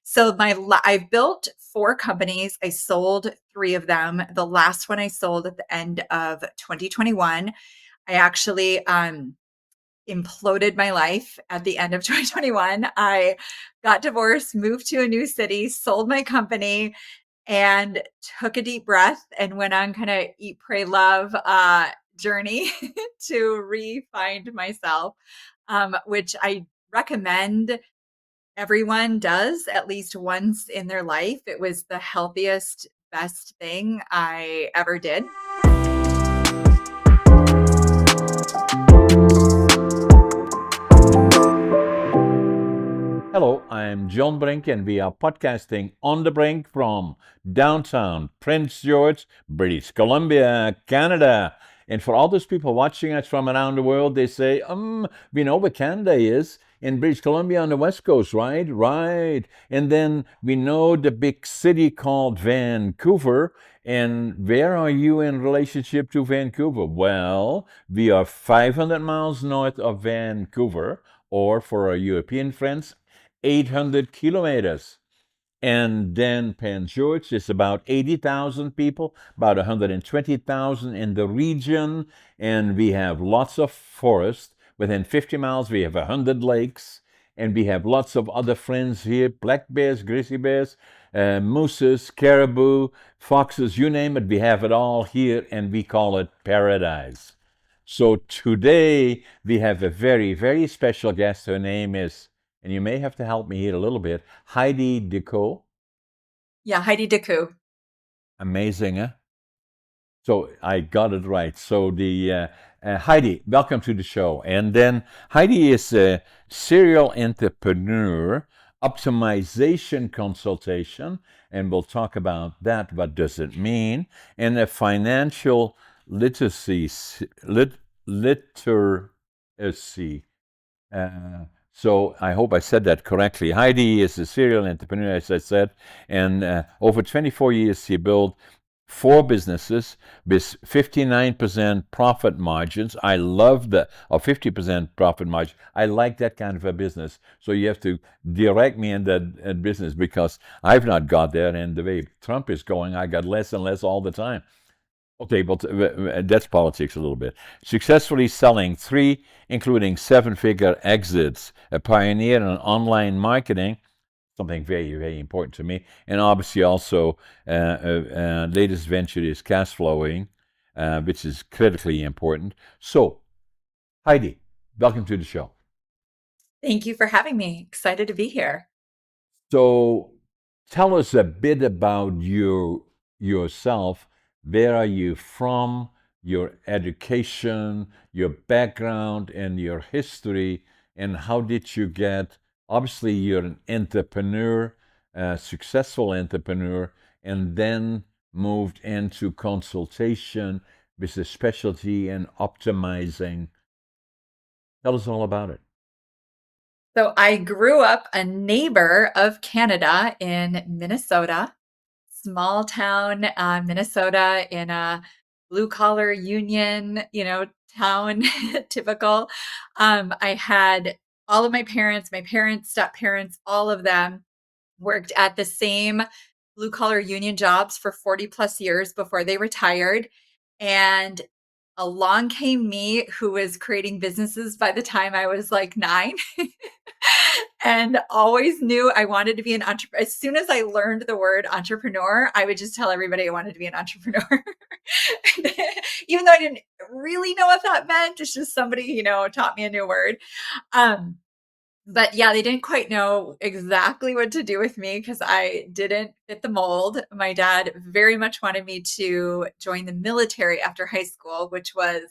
So I've built 4 companies. I sold 3 of them. The last one I sold at the end of 2021. I actually imploded my life at the end of 2021. I got divorced, moved to a new city, sold my company, and took a deep breath and went on kind of eat, pray, love journey to re-find myself, which I recommend everyone does at least once in their life. It was the healthiest, best thing I ever did. Hello, I'm John Brink, and we are podcasting on the Brink from downtown Prince George, British Columbia, Canada. And for all those people watching us from around the world, they say, we know where Canada is in British Columbia on the West Coast, right? Right. And then we know the big city called Vancouver. And where are you in relationship to Vancouver? Well, we are 500 miles north of Vancouver, or for our European friends, 800 kilometers. And then Prince George is about 80,000 people, about 120,000 in the region. And we have lots of forest. Within 50 miles, we have 100 lakes. And we have lots of other friends here, black bears, grizzly bears, mooses, caribou, foxes, you name it. We have it all here, and we call it paradise. So today, we have a very, very special guest. Her name is, and you may have to help me here a little bit, Heidi DeCoux. Yeah, Heidi DeCoux. Amazing, huh? So I got it right. So the Heidi, welcome to the show. And then Heidi is a serial entrepreneur, optimization consultation, and we'll talk about that. What does it mean? And a financial literacy. So I hope I said that correctly. Heidi is a serial entrepreneur, as I said, and over 24 years she built 4 businesses with 59% profit margins. I love that, or 50% profit margin. I like that kind of a business. So you have to direct me in that business because I've not got there, and the way Trump is going, I got less and less all the time. Okay, but that's politics a little bit. Successfully selling 3, including 7-figure exits, a pioneer in online marketing, something very, very important to me. And obviously also latest venture is Cashflowing, which is critically important. So, Heidi, welcome to the show. Thank you for having me. Excited to be here. So, tell us a bit about yourself. Where are you from? Your education, your background, and your history, and how did you get? Obviously, you're an entrepreneur, a successful entrepreneur, and then moved into consultation with a specialty in optimizing. Tell us all about it. So I grew up a neighbor of Canada in Minnesota, small town, Minnesota, in a blue collar union, town, typical. I had all of my parents, step parents, all of them worked at the same blue collar union jobs for 40 plus years before they retired. And along came me, who was creating businesses by the time I was like 9. And always knew I wanted to be an entrepreneur. As soon as I learned the word entrepreneur, I would just tell everybody I wanted to be an entrepreneur. Even though I didn't really know what that meant, it's just somebody, taught me a new word. Um, but yeah, they didn't quite know exactly what to do with me because I didn't fit the mold. My dad very much wanted me to join the military after high school, which was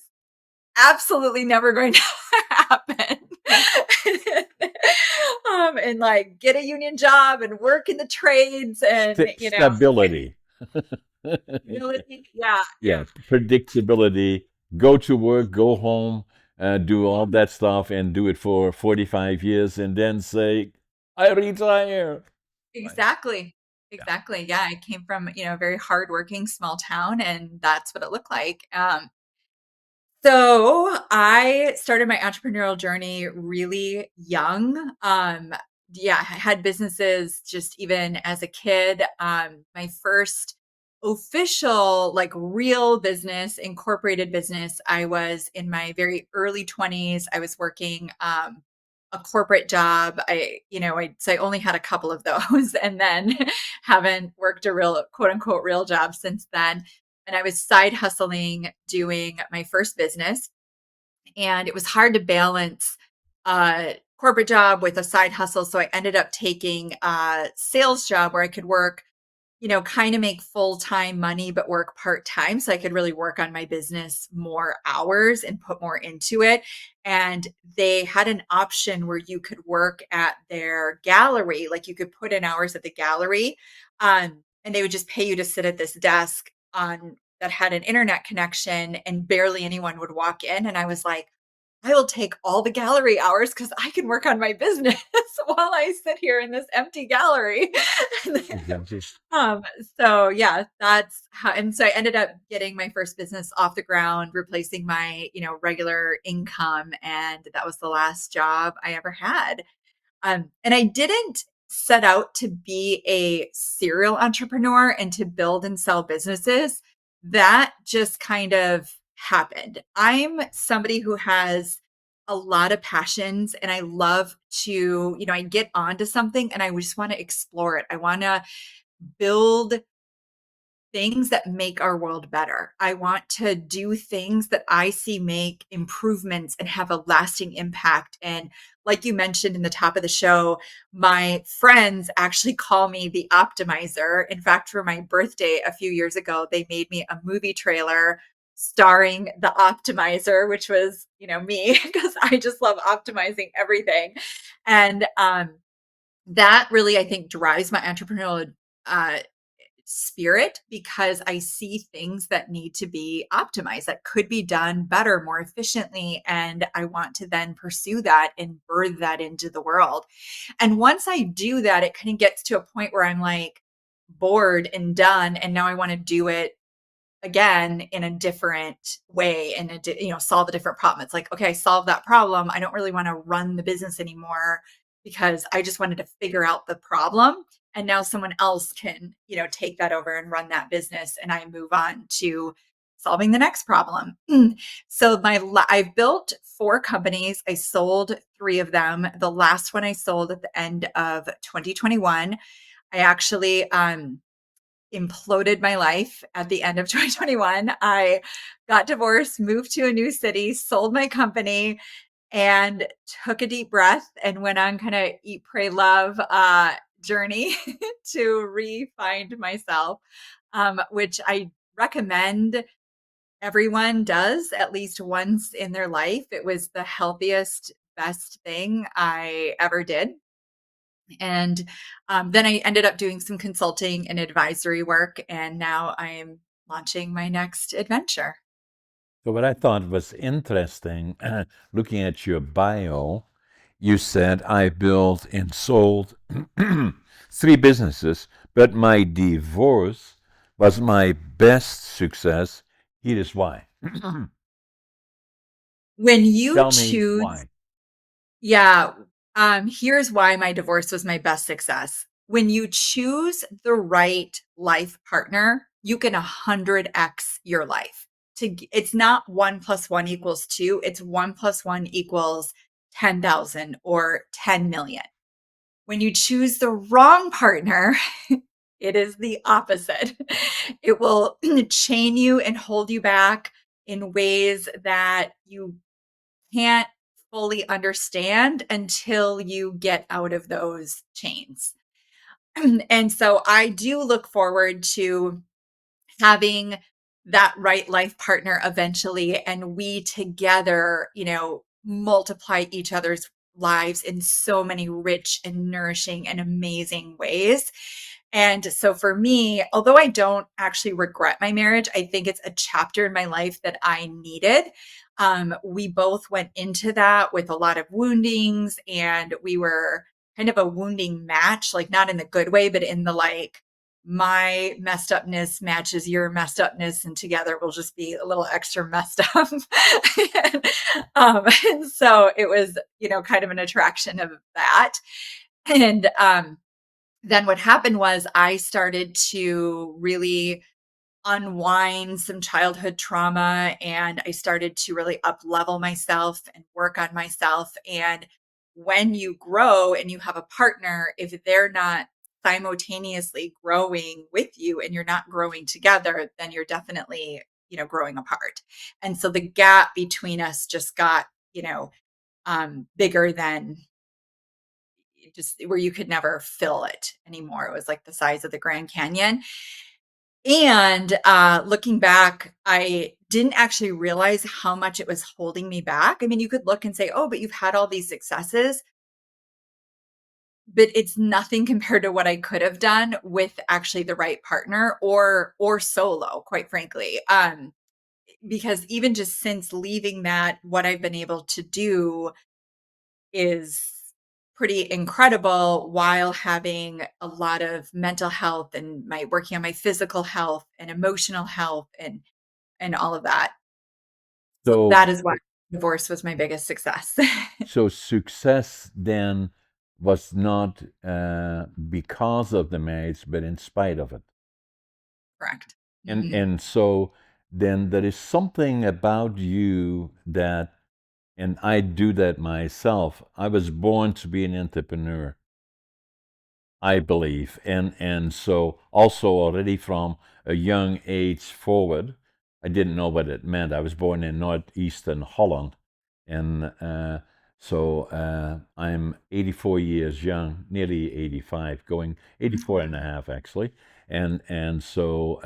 absolutely never going to happen. And like get a union job and work in the trades and Stability. stability. Yeah, yeah. Yeah, predictability. Go to work, go home, do all that stuff, and do it for 45 years, and then say, I retire. Right. Exactly. Yeah. Exactly. Yeah. I came from, a very hardworking small town and that's what it looked like. So I started my entrepreneurial journey really young. yeah, I had businesses just even as a kid. My first official, like real business, incorporated business, I was in my very early 20s. I was working a corporate job. So I only had a couple of those and then haven't worked a real quote unquote real job since then. And I was side hustling doing my first business, and it was hard to balance a corporate job with a side hustle. So I ended up taking a sales job where I could work, kind of make full time money, but work part time. So I could really work on my business more hours and put more into it. And they had an option where you could work at their gallery, like you could put in hours at the gallery, and they would just pay you to sit at this desk on that had an internet connection, and barely anyone would walk in. And I was like, I will take all the gallery hours because I can work on my business while I sit here in this empty gallery. Exactly. Um, so yeah, that's how, and so I ended up getting my first business off the ground, replacing my, regular income. And that was the last job I ever had. And I didn't set out to be a serial entrepreneur and to build and sell businesses. That just kind of happened. I'm somebody who has a lot of passions, and I love to, I get onto something and I just want to explore it. I want to build things that make our world better. I want to do things that I see make improvements and have a lasting impact. And like you mentioned in the top of the show, my friends actually call me the optimizer. In fact, for my birthday a few years ago, they made me a movie trailer starring the optimizer, which was, me, because I just love optimizing everything. And that really, I think, drives my entrepreneurial uh, spirit, because I see things that need to be optimized, that could be done better, more efficiently. And I want to then pursue that and birth that into the world. And once I do that, it kind of gets to a point where I'm like bored and done. And now I want to do it again in a different way, and solve a different problem. It's like, okay, I solved that problem. I don't really want to run the business anymore because I just wanted to figure out the problem, and now someone else can, take that over and run that business, and I move on to solving the next problem. So I've built 4 companies. I sold 3 of them. The last one I sold at the end of 2021. I actually imploded my life at the end of 2021. I got divorced, moved to a new city, sold my company, and took a deep breath and went on kind of eat, pray, love journey to re-find myself, which I recommend everyone does at least once in their life. It was the healthiest, best thing I ever did. And then I ended up doing some consulting and advisory work. And now I'm launching my next adventure. So, what I thought was interesting, looking at your bio, you said I built and sold 3 businesses, but my divorce was my best success. Here is why. When you Tell me choose, why. yeah, here's why my divorce was my best success. When you choose the right life partner, you can 100x your life. It's not 1 + 1 = 2, it's 1 + 1 = 10,000 or 10 million. When you choose the wrong partner, it is the opposite. It will chain you and hold you back in ways that you can't fully understand until you get out of those chains. And so I do look forward to having that right life partner eventually, and we together, multiply each other's lives in so many rich and nourishing and amazing ways. And so for me, although I don't actually regret my marriage, I think it's a chapter in my life that I needed. We both went into that with a lot of woundings, and we were kind of a wounding match, like not in the good way, but in the like, my messed upness matches your messed upness, and together we'll just be a little extra messed up. And so it was, kind of an attraction of that. And then what happened was I started to really unwind some childhood trauma, and I started to really up level myself and work on myself. And when you grow and you have a partner, if they're not simultaneously growing with you and you're not growing together, then you're definitely, growing apart. And so the gap between us just got, bigger than just where you could never fill it anymore. It was like the size of the Grand Canyon. And, looking back, I didn't actually realize how much it was holding me back. I mean, you could look and say, "Oh, but you've had all these successes," but it's nothing compared to what I could have done with actually the right partner or solo, quite frankly. Because even just since leaving that, what I've been able to do is pretty incredible while having a lot of mental health and my working on my physical health and emotional health and all of that. So So, that is why divorce was my biggest success. so success then was not because of the marriage, but in spite of it. Correct. And Mhm. and so then there is something about you that, and I do that myself. I was born to be an entrepreneur, I believe. And so also already from a young age forward, I didn't know what it meant. I was born in northeastern Holland, and I'm 84 years young, nearly 85, going 84 and a half actually. So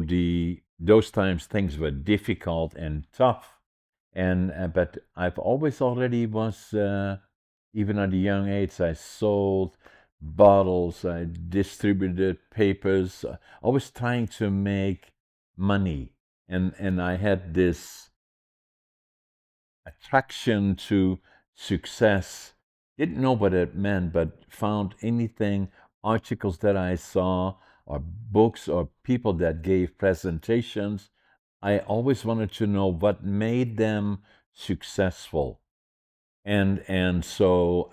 the those times things were difficult and tough, and but I've always already was. Even at a young age, I sold bottles, I distributed papers, always trying to make money. And I had this attraction to success. Didn't know what it meant, but found anything, articles that I saw, or books, or people that gave presentations. I always wanted to know what made them successful. And so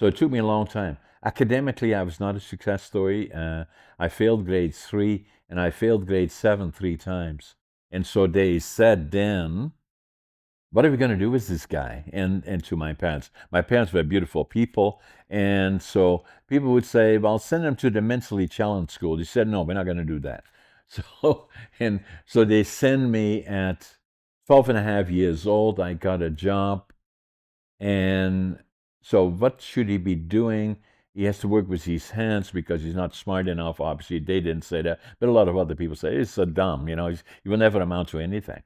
it took me a long time. Academically, I was not a success story. I failed grade 3 and I failed grade 7 3 times. And so they said then, what are we going to do with this guy? And to my parents were beautiful people, and so people would say, well, send him to the mentally challenged school. They said, no, we're not going to do that. So and so they send me at 12 and a half years old. I got a job, and so, what should he be doing? He has to work with his hands because he's not smart enough. Obviously, they didn't say that, but a lot of other people say he's so dumb. He will never amount to anything.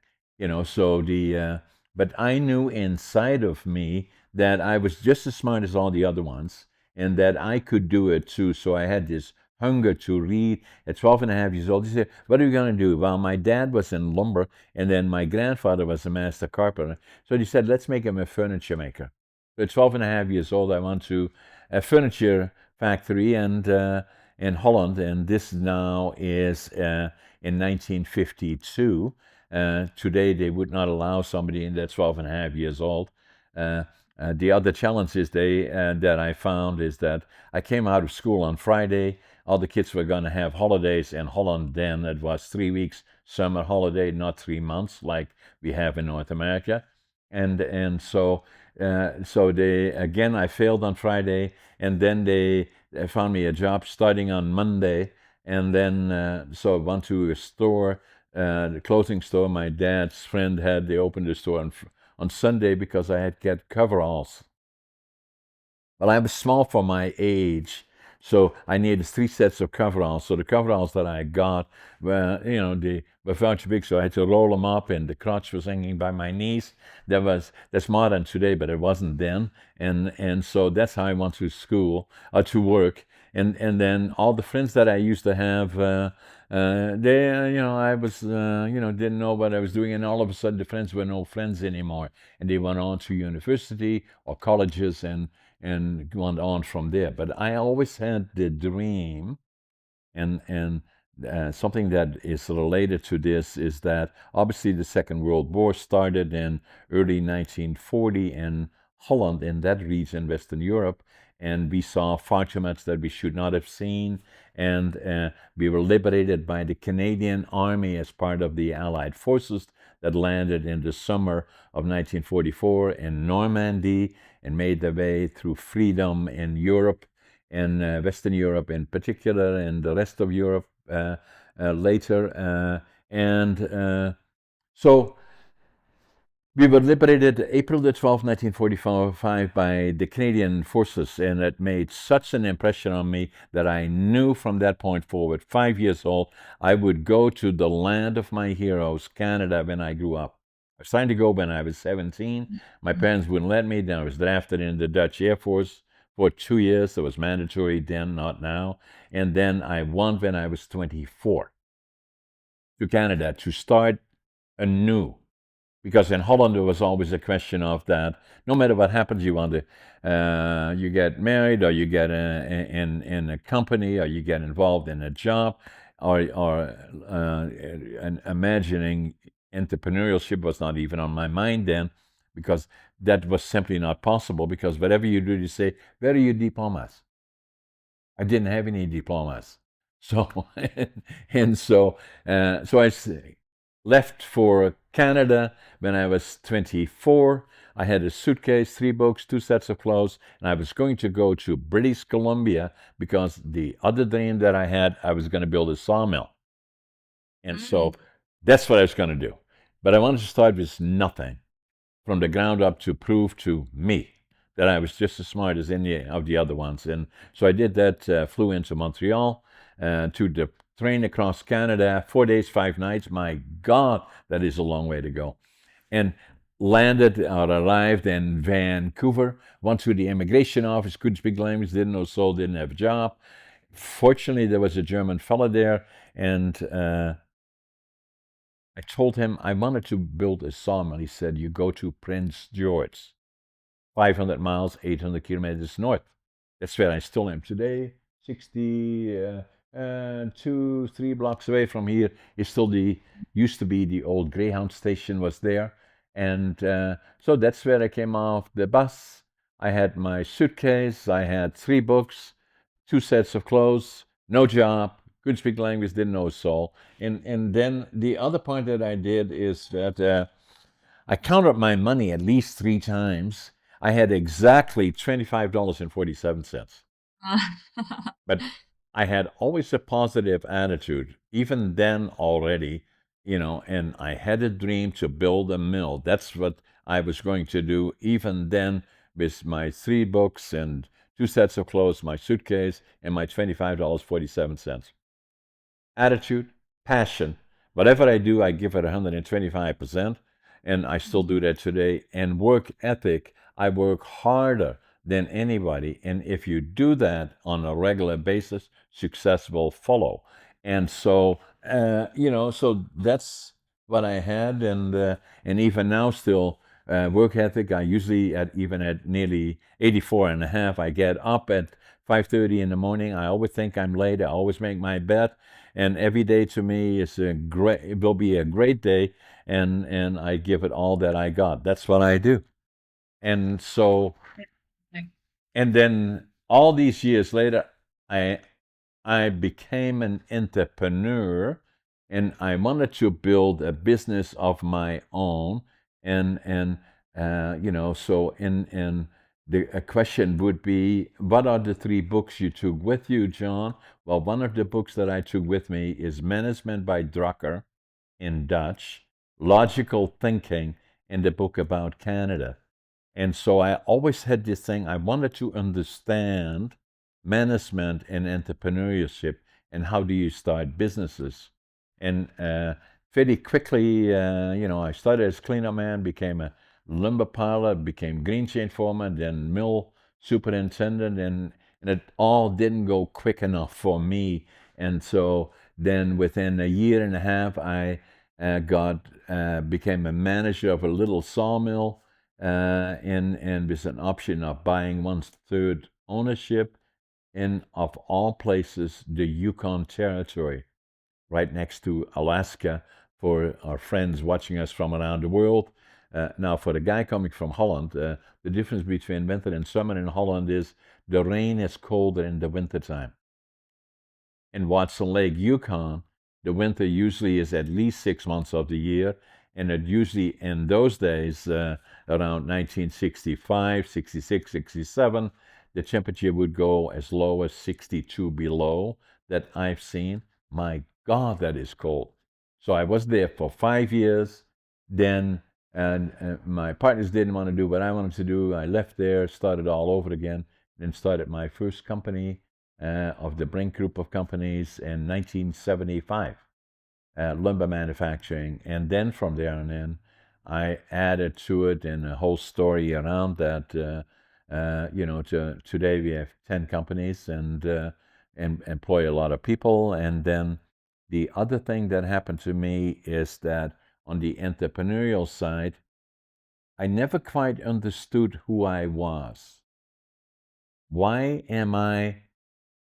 But I knew inside of me that I was just as smart as all the other ones, and that I could do it too. So I had this hunger to read. At 12 and a half years old, he said, "What are you going to do?" Well, my dad was in lumber, and then my grandfather was a master carpenter. So he said, let's make him a furniture maker. At 12 and a half years old, I went to a furniture factory in Holland, and this now is in 1952. Today, they would not allow somebody in that 12 and a half years old. Uh, the other challenge is that I found is that I came out of school on Friday. All the kids were going to have holidays in Holland then. It was 3 weeks summer holiday, not 3 months like we have in North America. And so they again, I failed on Friday, and then they found me a job starting on Monday, and then so I went to a store, the clothing store. My dad's friend had they opened the store on Sunday because I had get coveralls. Well, I was small for my age, so I needed 3 sets of coveralls. So the coveralls that I got they were far too big, so I had to roll them up, and the crotch was hanging by my knees. That's modern today, but it wasn't then. And so that's how I went to school, to work, and then all the friends that I used to have. I was, didn't know what I was doing, and all of a sudden the friends were no friends anymore, and they went on to university or colleges, and went on from there. But I always had the dream, and something that is related to this is that obviously the Second World War started in early 1940, and Holland, in that region, Western Europe, and we saw farmers that we should not have seen. And we were liberated by the Canadian Army as part of the Allied forces that landed in the summer of 1944 in Normandy and made their way through freedom in Europe, and Western Europe in particular, and the rest of Europe later. So we were liberated April the 12th, 1945, by the Canadian forces, and it made such an impression on me that I knew from that point forward, 5 years old, I would go to the land of my heroes, Canada, when I grew up. I was trying to go when I was 17. My parents wouldn't let me. Then I was drafted in the Dutch Air Force for 2 years. It was mandatory then, not now. And then I went when I was 24 to Canada to start anew, because in Holland there was always a question of that. No matter what happens, you want to, you get married, or you get in a company, or you get involved in a job, and imagining entrepreneurship was not even on my mind then, because that was simply not possible. Because whatever you do, you say, "Where are your diplomas?" I didn't have any diplomas. So, so I left for Canada when I was 24. I had a suitcase, 3 books, 2 sets of clothes, and I was going to go to British Columbia, because the other dream that I had, I was going to build a sawmill. And so that's what I was going to do. But I wanted to start with nothing, from the ground up, to prove to me that I was just as smart as any of the other ones. And so I did that, flew into Montreal, to the train across Canada, 4 days, 5 nights. My God, that is a long way to go. And landed or arrived in Vancouver, went through the immigration office, couldn't speak language, didn't know soul, didn't have a job. Fortunately, there was a German fella there, and I told him I wanted to build a sawmill. He said, "You go to Prince George, 500 miles, 800 kilometers north." That's where I still am today. 3 blocks away from here is still used to be the old Greyhound station was there. And so that's where I came off the bus. I had my suitcase, I had 3 books, 2 sets of clothes, no job, couldn't speak language, didn't know a soul. And then the other part that I did is that I counted my money at least 3 times. I had exactly $25.47. But I had always a positive attitude, even then already, and I had a dream to build a mill. That's what I was going to do, even then, with my 3 books and 2 sets of clothes, my suitcase, and my $25.47. Attitude, passion. Whatever I do, I give it 125%, and I still do that today. And work ethic, I work harder than anybody. And if you do that on a regular basis, success will follow. And so, so that's what I had. And even now, still, work ethic, I usually, even at nearly 84 and a half, I get up at 5:30 in the morning. I always think I'm late. I always make my bed. And every day to me is it will be a great day. And I give it all that I got. That's what I do. And so, and then all these years later, I I became an entrepreneur, and I wanted to build a business of my own. And so in the a question would be, what are the 3 books you took with you, John? Well, one of the books that I took with me is Management by Drucker in Dutch, Logical Thinking, and the book about Canada. And so I always had this thing, I wanted to understand management and entrepreneurship, and how do you start businesses. And very quickly, I started as cleanup man, became a lumber pilot, became green chain foreman, then mill superintendent, and it all didn't go quick enough for me. And so then within a year and a half, I became a manager of a little sawmill, and with an option of buying 1/3 ownership in, of all places, the Yukon Territory, right next to Alaska. For our friends watching us from around the world, Now, for the guy coming from Holland, the difference between winter and summer in Holland is the rain is colder in the wintertime. In Watson Lake, Yukon, the winter usually is at least 6 months of the year, and it usually in those days, around 1965, 66, 67, the temperature would go as low as 62 below that I've seen. My God, that is cold. So I was there for 5 years. Then, and my partners didn't want to do what I wanted to do. I left there, started all over again, then started my first company of the Brink group of companies in 1975, lumber manufacturing. And then from there on in, I added to it and a whole story around that. Today we have 10 companies and employ a lot of people. And then the other thing that happened to me is that on the entrepreneurial side, I never quite understood who I was. Why am I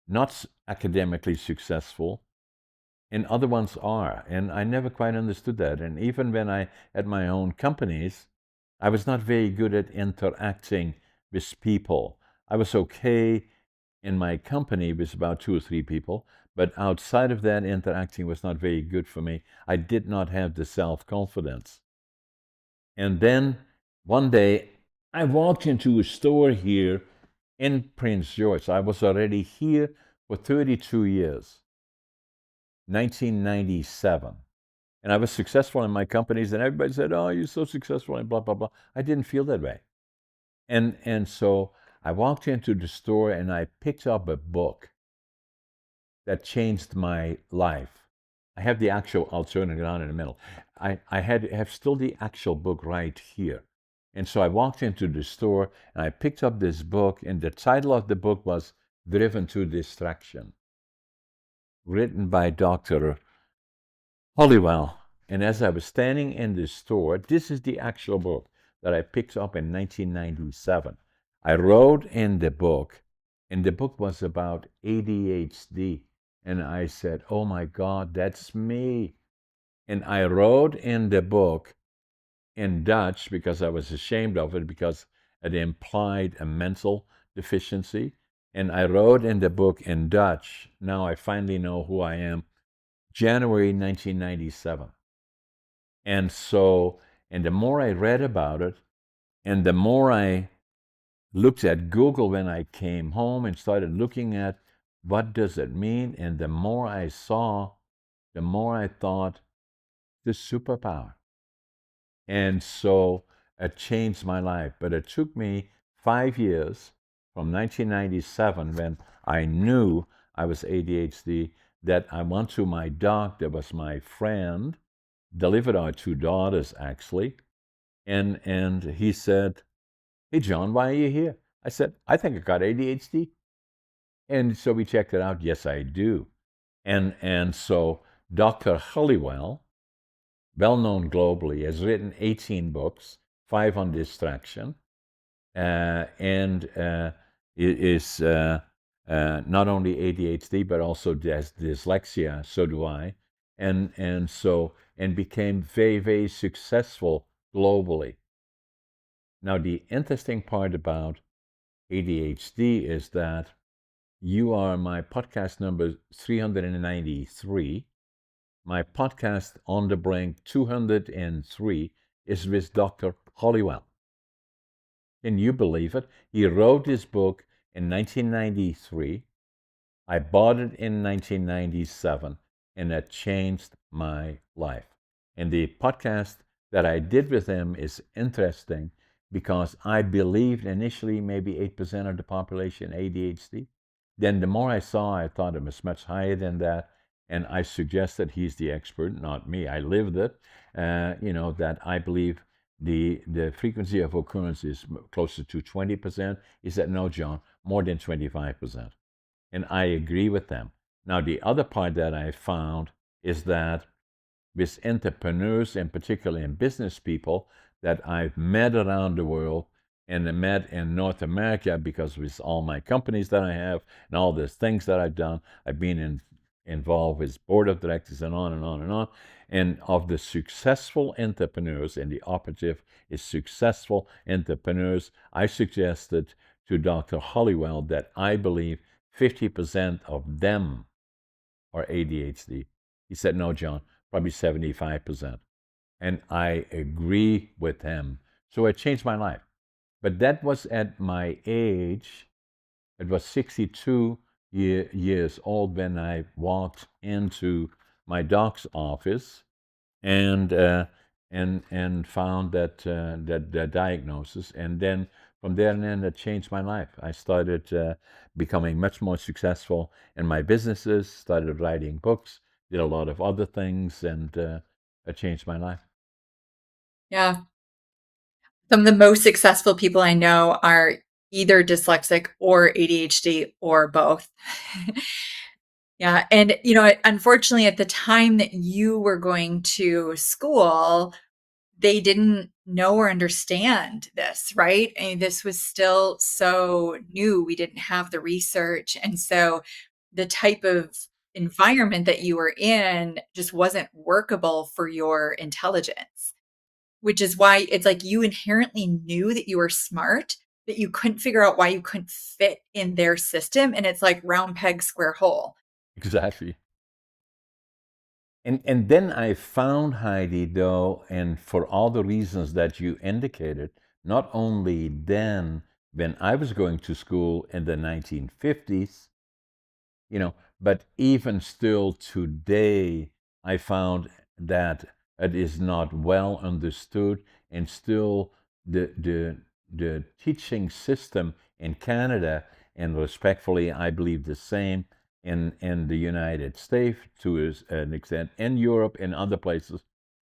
not academically successful and other ones are? And I never quite understood that. And even when I had my own companies, I was not very good at interacting with people. I was okay in my company with about 2 or 3 people, but outside of that, interacting was not very good for me. I did not have the self-confidence. And then one day I walked into a store here in Prince George. I was already here for 32 years, 1997. And I was successful in my companies, and everybody said, "Oh, you're so successful," and blah, blah, blah. I didn't feel that way. And so I walked into the store and I picked up a book that changed my life. I have the actual, I'll turn it on in a minute. I have still the actual book right here. And so I walked into the store and I picked up this book, and the title of the book was Driven to Distraction, written by Dr. Hollywell. And as I was standing in the store, this is the actual book that I picked up in 1997. I wrote in the book, and the book was about ADHD. And I said, "Oh my God, that's me." And I wrote in the book in Dutch because I was ashamed of it because it implied a mental deficiency. And I wrote in the book in Dutch. Now I finally know who I am. January 1997. And so, and the more I read about it, and the more I looked at Google when I came home and started looking at what does it mean, and the more I saw, the more I thought, this superpower. And so it changed my life. But it took me 5 years from 1997 when I knew I was ADHD that I went to my doc, that was my friend, delivered our 2 daughters actually, and he said, "Hey John, why are you here?" I said, "I think I got ADHD." And so we checked it out. Yes, I do. And so Dr. Hollywell, well known globally, has written 18 books, 5 on distraction, and is not only ADHD but also dyslexia. So do I, and became very, very successful globally. Now, the interesting part about ADHD is that you are my podcast number 393. My podcast On the Brink 203 is with Dr. Hollywell. Can you believe it? He wrote this book in 1993. I bought it in 1997, and it changed my life. And the podcast that I did with him is interesting because I believed initially maybe 8% of the population ADHD. Then the more I saw, I thought it was much higher than that. And I suggested he's the expert, not me. I lived it, that I believe the frequency of occurrence is closer to 20%. He said, "No, John, more than 25%. And I agree with them. Now, the other part that I found is that with entrepreneurs, and particularly in business people that I've met around the world and met in North America, because with all my companies that I have and all the things that I've done, I've been in involved with board of directors and on and on and on. And of the successful entrepreneurs, and the operative is successful entrepreneurs, I suggested to Dr. Hollywell that I believe 50% of them are ADHD. He said, no, John, probably 75%. And I agree with him. So it changed my life. But that was at my age. It was 62 years old when I walked into my doc's office and found that the diagnosis, and then from there and then that changed my life. I started becoming much more successful in my businesses, started writing books, did a lot of other things, and it changed my life. Yeah. Some of the most successful people I know are either dyslexic or ADHD or both. Yeah. And, unfortunately, at the time that you were going to school, they didn't know or understand this, right? And this was still so new. We didn't have the research. And so the type of environment that you were in just wasn't workable for your intelligence, which is why it's like you inherently knew that you were smart, but you couldn't figure out why you couldn't fit in their system. And it's like round peg, square hole. Exactly. And then I found, Heidi, though, and for all the reasons that you indicated, not only then when I was going to school in the 1950s, but even still today, I found that it is not well understood, and still the teaching system in Canada, and respectfully, I believe the same in the United States to an extent, in Europe and other places,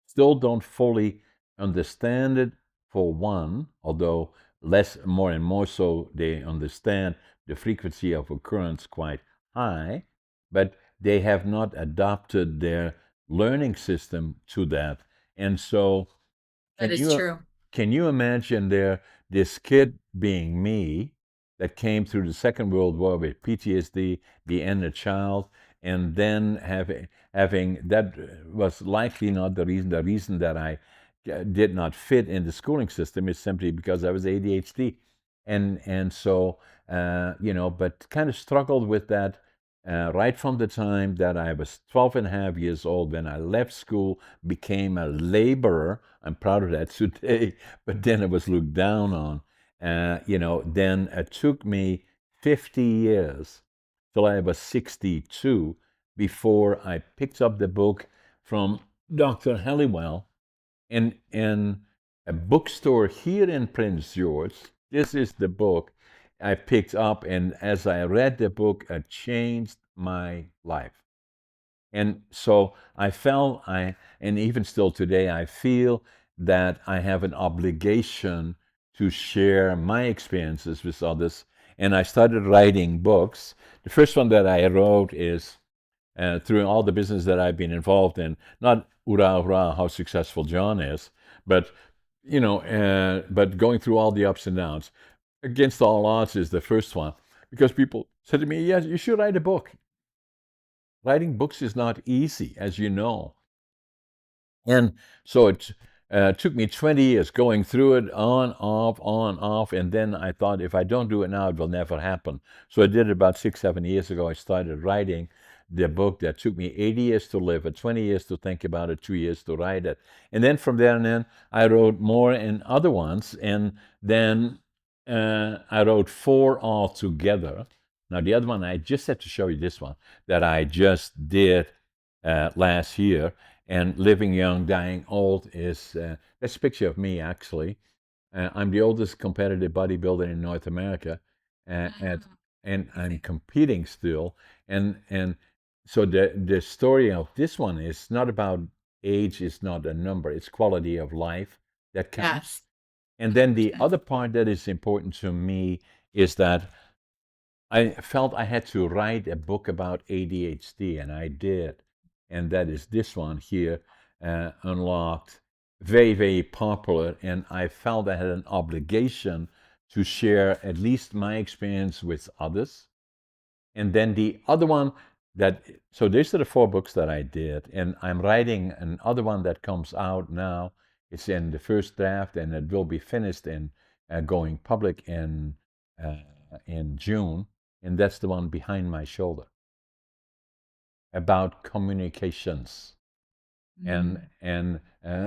still don't fully understand it, for one, although less, more and more so, they understand the frequency of occurrence quite high, but they have not adopted their learning system to that. And so, That can is you true. can you imagine this kid being me that came through the Second World War with PTSD, being a child, and then having that was likely not the reason. The reason that I did not fit in the schooling system is simply because I was ADHD, and so but kind of struggled with that. Right from the time that I was 12 and a half years old, when I left school, became a laborer. I'm proud of that today, but then it was looked down on. Then it took me 50 years till I was 62 before I picked up the book from Dr. Halliwell in a bookstore here in Prince George. This is the book I picked up, and as I read the book, it changed my life. And so and even still today, I feel that I have an obligation to share my experiences with others. And I started writing books. The first one that I wrote is through all the business that I've been involved in, not hurrah, hurrah, how successful John is, but, but going through all the ups and downs. Against All Odds is the first one, because people said to me, yes, you should write a book. Writing books is not easy, as you know. And so it took me 20 years going through it, on, off. And then I thought, if I don't do it now, it will never happen. So I did it about 6, 7 years ago. I started writing the book that took me 80 years to live it, 20 years to think about it, 2 years to write it. And then from there and then, I wrote more in other ones. And then I wrote 4 altogether. Now, the other one, I just had to show you this one that I just did last year. And Living Young, Dying Old is that's a picture of me, actually. I'm the oldest competitive bodybuilder in North America, Ah, and I'm amazing. competing still. And so the story of this one is not about age, is not a number, it's quality of life that counts. Yes, And then the 100%. other part that is important to me is that I felt I had to write a book about ADHD, and I did. And that is this one here, Unlocked. Very, very popular. And I felt I had an obligation to share at least my experience with others. And then the other one, that so these are the four books that I did, and I'm writing another one that comes out now. It's in the first draft, and it will be finished in going public uh, in June, and that's the one behind my shoulder about communications. Mm. And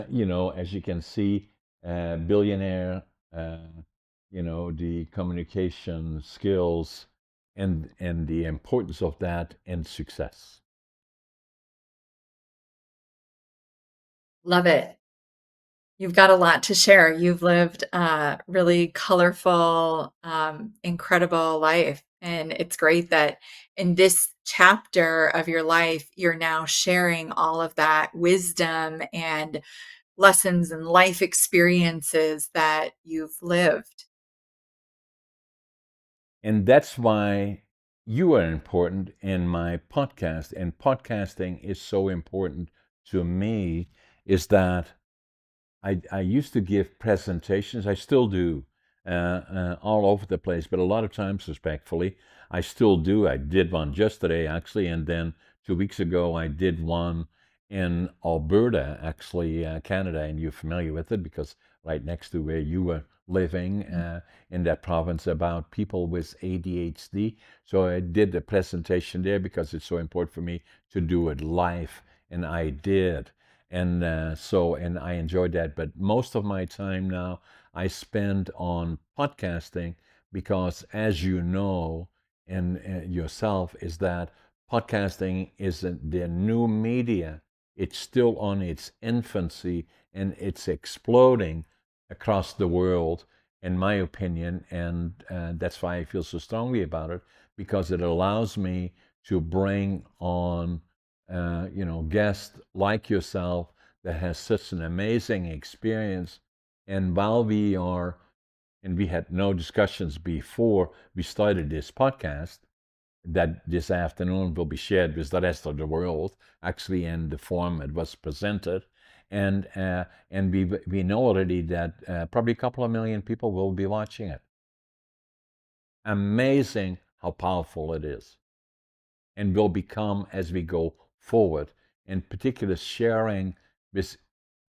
you know, as you can see, billionaire, you know, the communication skills and the importance of that in success. Love it. You've got a lot to share. You've lived a really colorful, incredible life. And it's great that in this chapter of your life, you're now sharing all of that wisdom and lessons and life experiences that you've lived. And that's why you are important in my podcast. And podcasting is so important to me, is that I used to give presentations. I still do, all over the place, but a lot of times, respectfully, I still do. I did one just today, actually, and then 2 weeks ago, I did one in Alberta, actually, Canada, and you're familiar with it because right next to where you were living in that province about people with ADHD. So I did the presentation there because it's so important for me to do it live, and I did. And and I enjoyed that. But most of my time now I spend on podcasting because, as you know, and yourself, is that podcasting is the new media. It's still on its infancy and it's exploding across the world, in my opinion. And that's why I feel so strongly about it, because it allows me to bring on you know, guest like yourself that has such an amazing experience. And while we are, and we had no discussions before we started this podcast, that this afternoon will be shared with the rest of the world, actually in the form it was presented. And we know already that probably a couple of million people will be watching it. Amazing how powerful it is, and will become as we go forward. In particular, sharing with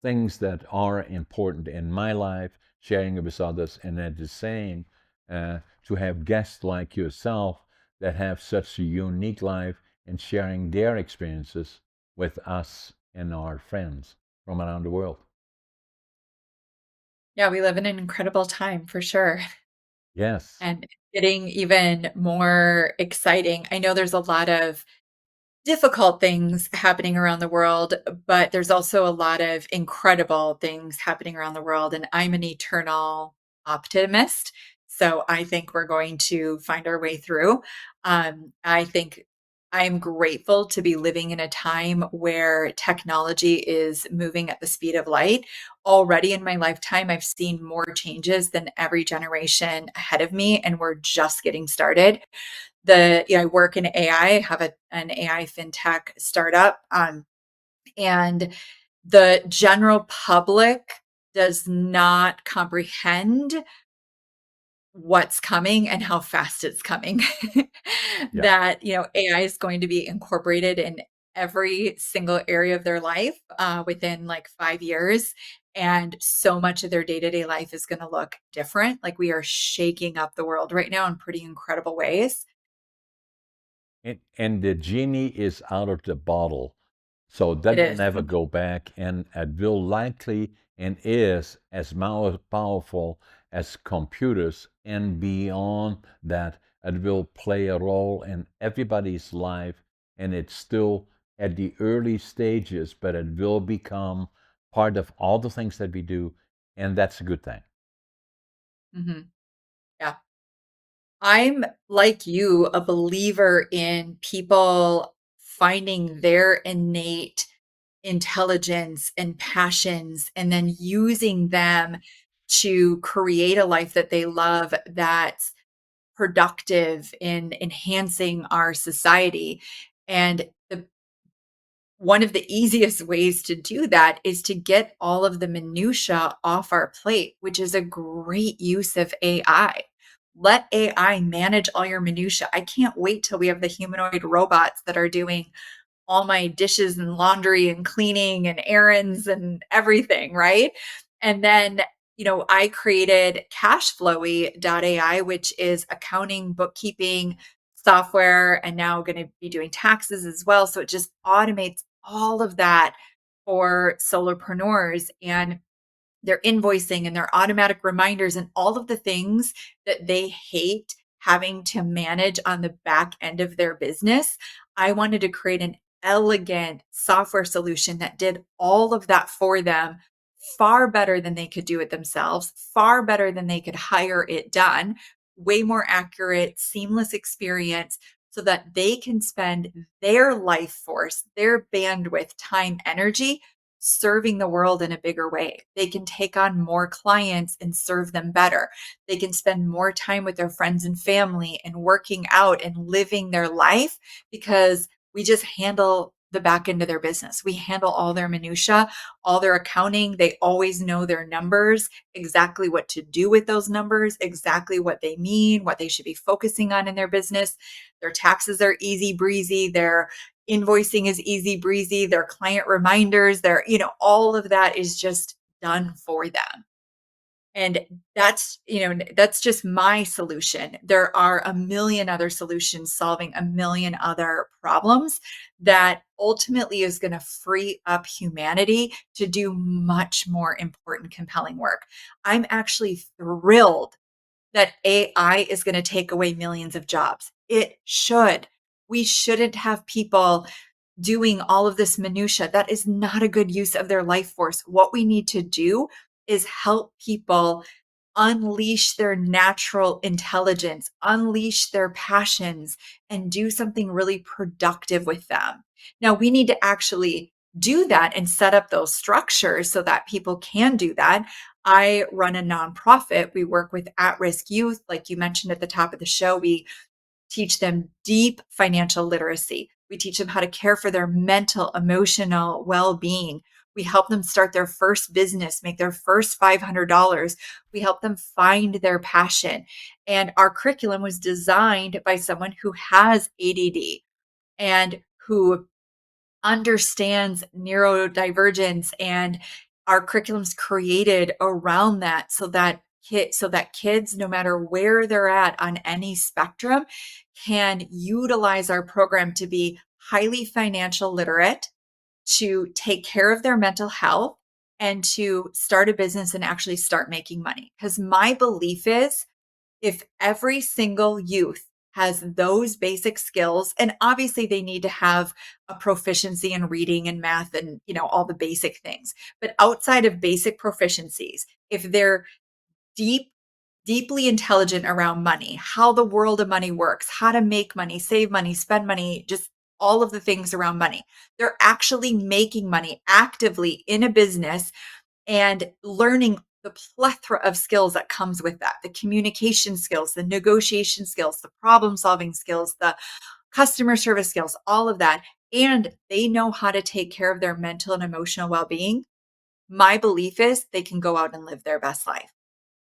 things that are important in my life, sharing it with others, and at the same, to have guests like yourself that have such a unique life and sharing their experiences with us and our friends from around the world. Yeah, we live in an incredible time for sure. Yes. And getting even more exciting. I know there's a lot of difficult things happening around the world, but there's also a lot of incredible things happening around the world. And I'm an eternal optimist. So I think we're going to find our way through. I think I'm grateful to be living in a time where technology is moving at the speed of light. Already in my lifetime, I've seen more changes than every generation ahead of me, and we're just getting started. I work in AI, have an AI fintech startup, and the general public does not comprehend what's coming and how fast it's coming. Yeah. That, AI is going to be incorporated in every single area of their life, within, like, 5 years, and so much of their day-to-day life is gonna look different. Like, we are shaking up the world right now in pretty incredible ways. And the genie is out of the bottle. So It that will is. never go back, and it will likely and is as powerful as computers, and beyond that, it will play a role in everybody's life, and it's still at the early stages, but it will become part of all the things that we do, and that's a good thing. Mhm. Yeah. I'm, like you, a believer in people finding their innate intelligence and passions and then using them to create a life that they love, that's productive in enhancing our society. And one of the easiest ways to do that is to get all of the minutia off our plate, which is a great use of AI. Let AI manage all your minutia. I can't wait till we have the humanoid robots that are doing all my dishes and laundry and cleaning and errands and everything, right? And then, I created Cashflowy.ai, which is accounting, bookkeeping software, and now going to be doing taxes as well. So it just automates all of that for solopreneurs. And their invoicing and their automatic reminders and all of the things that they hate having to manage on the back end of their business. I wanted to create an elegant software solution that did all of that for them far better than they could do it themselves, far better than they could hire it done, way more accurate, seamless experience so that they can spend their life force, their bandwidth, time, energy serving the world in a bigger way. They can take on more clients and serve them better. They can spend more time with their friends and family and working out and living their life because we just handle the back end of their business. We handle all their minutia, all their accounting. They always know their numbers, exactly what to do with those numbers, exactly what they mean, what they should be focusing on in their business. Their taxes are easy breezy. Their invoicing is easy breezy, their client reminders, all of that is just done for them. And that's just my solution. There are a million other solutions solving a million other problems that ultimately is going to free up humanity to do much more important, compelling work. I'm actually thrilled that AI is going to take away millions of jobs. It should. We shouldn't have people doing all of this minutia. That is not a good use of their life force. What we need to do is help people unleash their natural intelligence, unleash their passions, and do something really productive with them. Now, we need to actually do that and set up those structures so that people can do that. I run a nonprofit. We work with at risk youth. Like you mentioned at the top of the show, we teach them deep financial literacy. We teach them how to care for their mental, emotional well being. We help them start their first business, make their first $500. We help them find their passion. And our curriculum was designed by someone who has ADD and who understands neurodivergence, and our curriculum's created around that so that kids, no matter where they're at on any spectrum, can utilize our program to be highly financial literate, to take care of their mental health, and to start a business and actually start making money. Because my belief is if every single youth has those basic skills, and obviously they need to have a proficiency in reading and math and all the basic things, but outside of basic proficiencies, if they're deeply intelligent around money, how the world of money works, how to make money, save money, spend money, just all of the things around money, they're actually making money actively in a business and learning the plethora of skills that comes with that, the communication skills, the negotiation skills, the problem solving skills, the customer service skills, all of that, and they know how to take care of their mental and emotional well-being. My belief is they can go out and live their best life.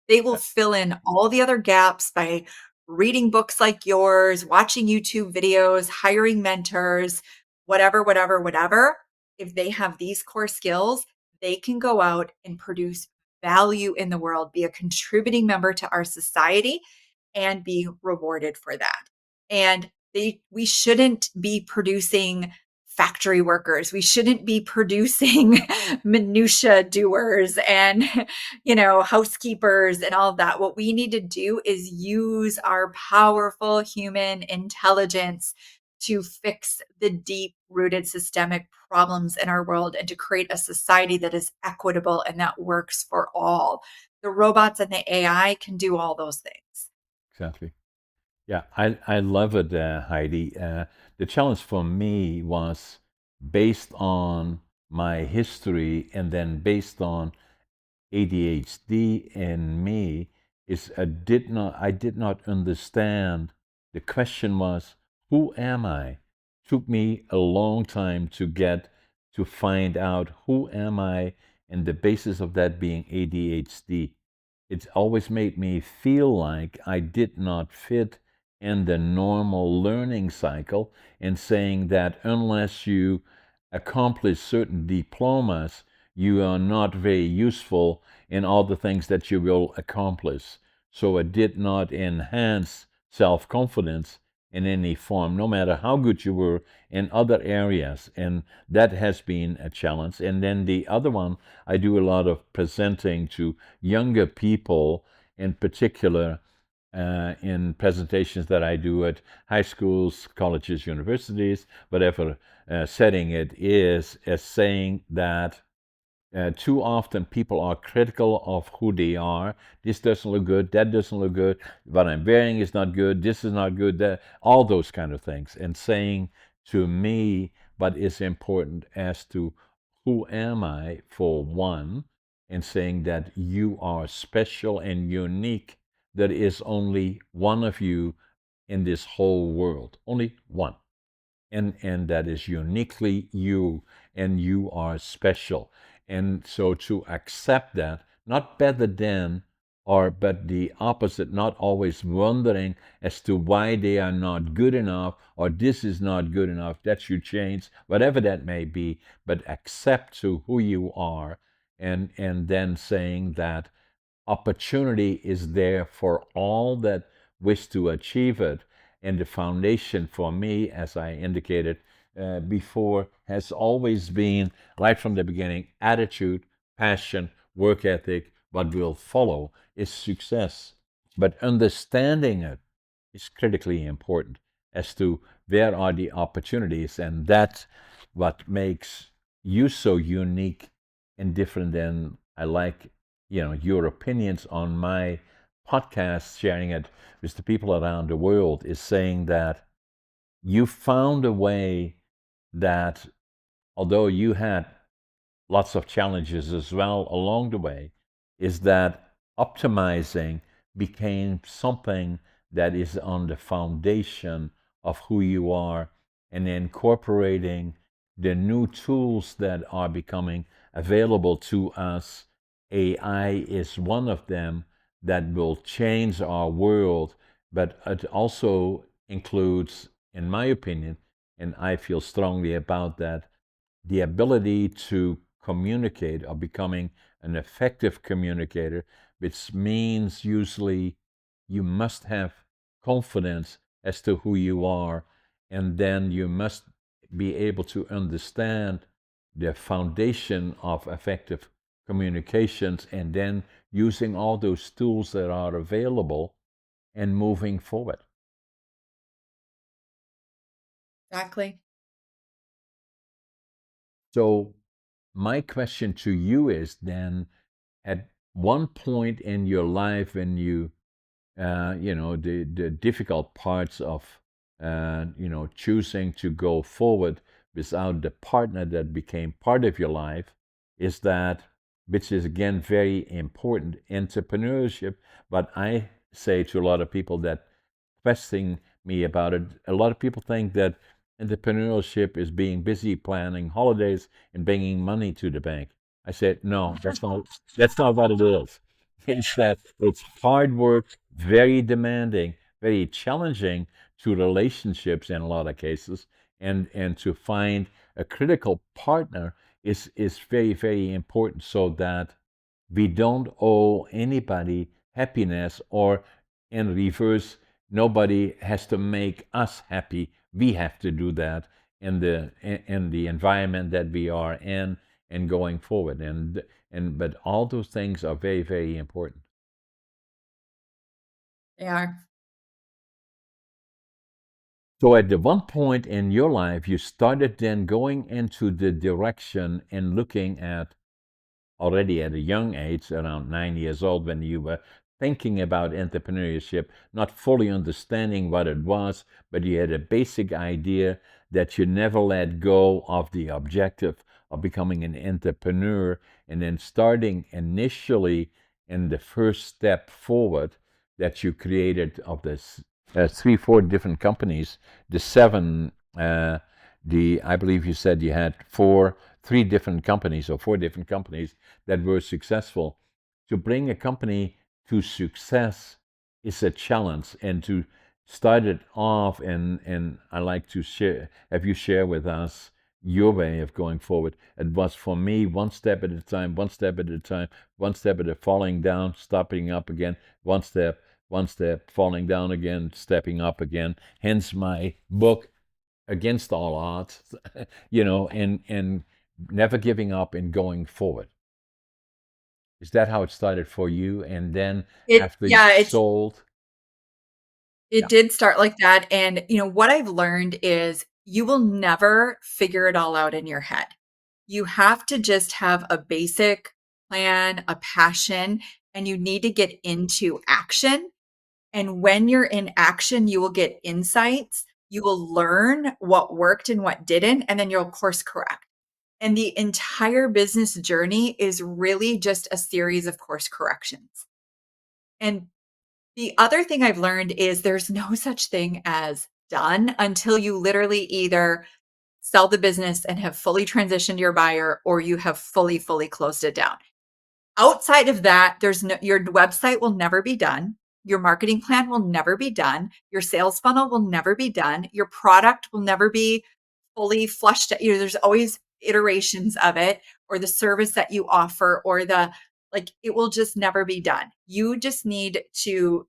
They will fill in all the other gaps by reading books like yours, watching YouTube videos, hiring mentors, whatever, whatever, whatever. If they have these core skills, they can go out and produce value in the world, be a contributing member to our society, and be rewarded for that. And we shouldn't be producing factory workers. We shouldn't be producing minutia doers and housekeepers and all of that. What we need to do is use our powerful human intelligence to fix the deep rooted systemic problems in our world and to create a society that is equitable and that works for all. The robots and the AI can do all those things. Exactly. Yeah, I love it, Heidi. The challenge for me was based on my history and then based on ADHD in me is I did not understand. The question was, who am I? Took me a long time to find out who am I, and the basis of that being ADHD. It always made me feel like I did not fit in the normal learning cycle, and saying that unless you accomplish certain diplomas, you are not very useful in all the things that you will accomplish. So it did not enhance self confidence in any form, no matter how good you were in other areas. And that has been a challenge. And then the other one, I do a lot of presenting to younger people, in particular, in presentations that I do at high schools, colleges, universities, whatever setting it is, as saying that too often people are critical of who they are. This doesn't look good, that doesn't look good, what I'm wearing is not good, this is not good, that, all those kind of things. And saying to me what is important as to who am I, for one, and saying that you are special and unique. There is only one of you in this whole world, only one, and that is uniquely you, and you are special. And so to accept that, not better than, or but the opposite, not always wondering as to why they are not good enough, or this is not good enough, that should change, whatever that may be, but accept to who you are, and then saying that opportunity is there for all that wish to achieve it. And the foundation for me, as I indicated before, has always been, right from the beginning, attitude, passion, work ethic. What will follow is success. But understanding it is critically important as to where are the opportunities, and that's what makes you so unique and different than I like, your opinions on my podcast, sharing it with the people around the world, is saying that you found a way that, although you had lots of challenges as well along the way, is that optimizing became something that is on the foundation of who you are, and incorporating the new tools that are becoming available to us. AI is one of them that will change our world, but it also includes, in my opinion, and I feel strongly about that, the ability to communicate, or becoming an effective communicator, which means usually you must have confidence as to who you are, and then you must be able to understand the foundation of effective communications, and then using all those tools that are available and moving forward. Exactly. So, my question to you is then, at one point in your life when you, the difficult parts of, choosing to go forward without the partner that became part of your life, is that, which is again very important, entrepreneurship. But I say to a lot of people that questioning me about it, a lot of people think that entrepreneurship is being busy planning holidays and bringing money to the bank. I said, no, that's not what it is. It's that it's hard work, very demanding, very challenging to relationships in a lot of cases, and to find a critical partner is very, very important, so that we don't owe anybody happiness, or in reverse, nobody has to make us happy. We have to do that in the environment that we are in, and going forward. And but all those things are very, very important. They are. So at the one point in your life, you started then going into the direction and looking at, already at a young age, around 9 years old, when you were thinking about entrepreneurship, not fully understanding what it was, but you had a basic idea that you never let go of the objective of becoming an entrepreneur, and then starting initially in the first step forward that you created of this three, four different companies, the seven, I believe you said you had three different companies, or four different companies that were successful. To bring a company to success is a challenge, and to start it off, and I like to share, have you share with us your way of going forward. It was for me one step at a time, one step at a time, one step at a falling down, stopping up again, one step, falling down again, stepping up again. Hence my book, Against All Odds, and never giving up and going forward. Is that how it started for you? And then It after you yeah, sold, it yeah, did start like that, and, what I've learned is you will never figure it all out in your head. You have to just have a basic plan, a passion, and you need to get into action, and when you're in action, you will get insights, you will learn what worked and what didn't, and then you'll course correct. And the entire business journey is really just a series of course corrections. And the other thing I've learned is there's no such thing as done until you literally either sell the business and have fully transitioned your buyer, or you have fully closed it down. Outside of that, there's no, your website will never be done. Your marketing plan will never be done. Your sales funnel will never be done. Your product will never be fully flushed out. There's always iterations of it, or the service that you offer, or it will just never be done. You just need to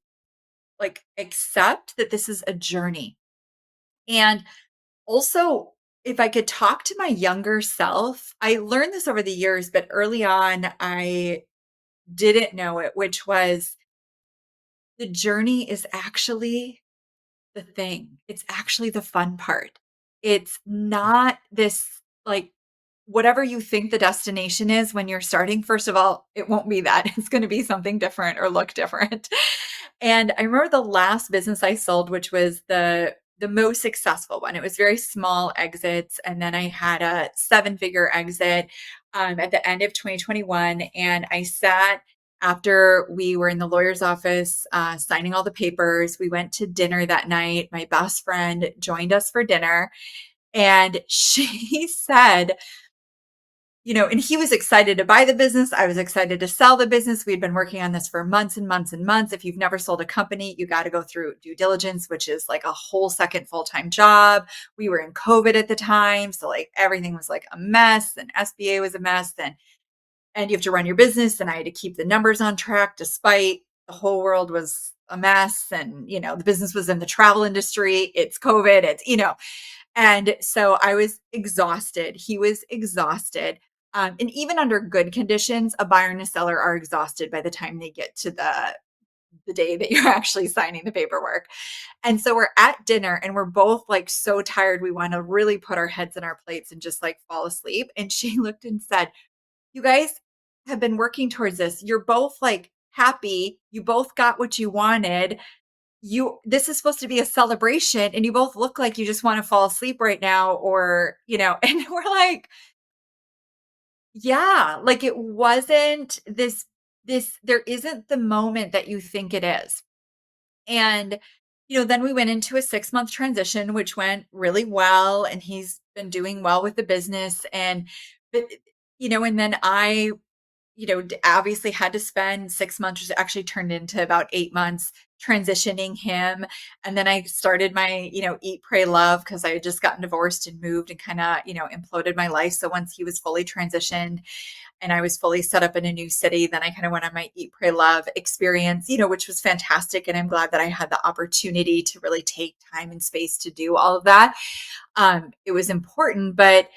accept that this is a journey. And also, if I could talk to my younger self, I learned this over the years, but early on, I didn't know it, which was the journey is actually the thing. It's actually the fun part. It's not this like whatever you think the destination is when you're starting. First of all, it won't be that. It's going to be something different or look different. And I remember the last business I sold, which was the most successful one. It was very small exits, and then I had a seven-figure exit at the end of 2021. And I sat after we were in the lawyer's office signing all the papers. We went to dinner that night. My best friend joined us for dinner, and she said, and he was excited to buy the business. I was excited to sell the business. We'd been working on this for months and months and months. If you've never sold a company, you got to go through due diligence, which is like a whole second full-time job. We were in COVID at the time. So everything was like a mess, and SBA was a mess. And you have to run your business. And I had to keep the numbers on track despite the whole world was a mess. And, the business was in the travel industry. It's COVID. And so I was exhausted. He was exhausted. And even under good conditions, a buyer and a seller are exhausted by the time they get to the day that you're actually signing the paperwork. And so we're at dinner and we're both so tired. We want to really put our heads in our plates and just fall asleep. And she looked and said, "You guys have been working towards this. You're both happy. You both got what you wanted. This is supposed to be a celebration, and you both look like you just want to fall asleep right now," and we're like, yeah, it wasn't this there isn't the moment that you think it is. And then we went into a 6-month transition, which went really well, and he's been doing well with the business. But and then I obviously had to spend 6 months, which actually turned into about 8 months, transitioning him. And then I started my, eat, pray, love, because I had just gotten divorced and moved and kind of, imploded my life. So once he was fully transitioned and I was fully set up in a new city, then I kind of went on my eat, pray, love experience, which was fantastic. And I'm glad that I had the opportunity to really take time and space to do all of that. It was important, but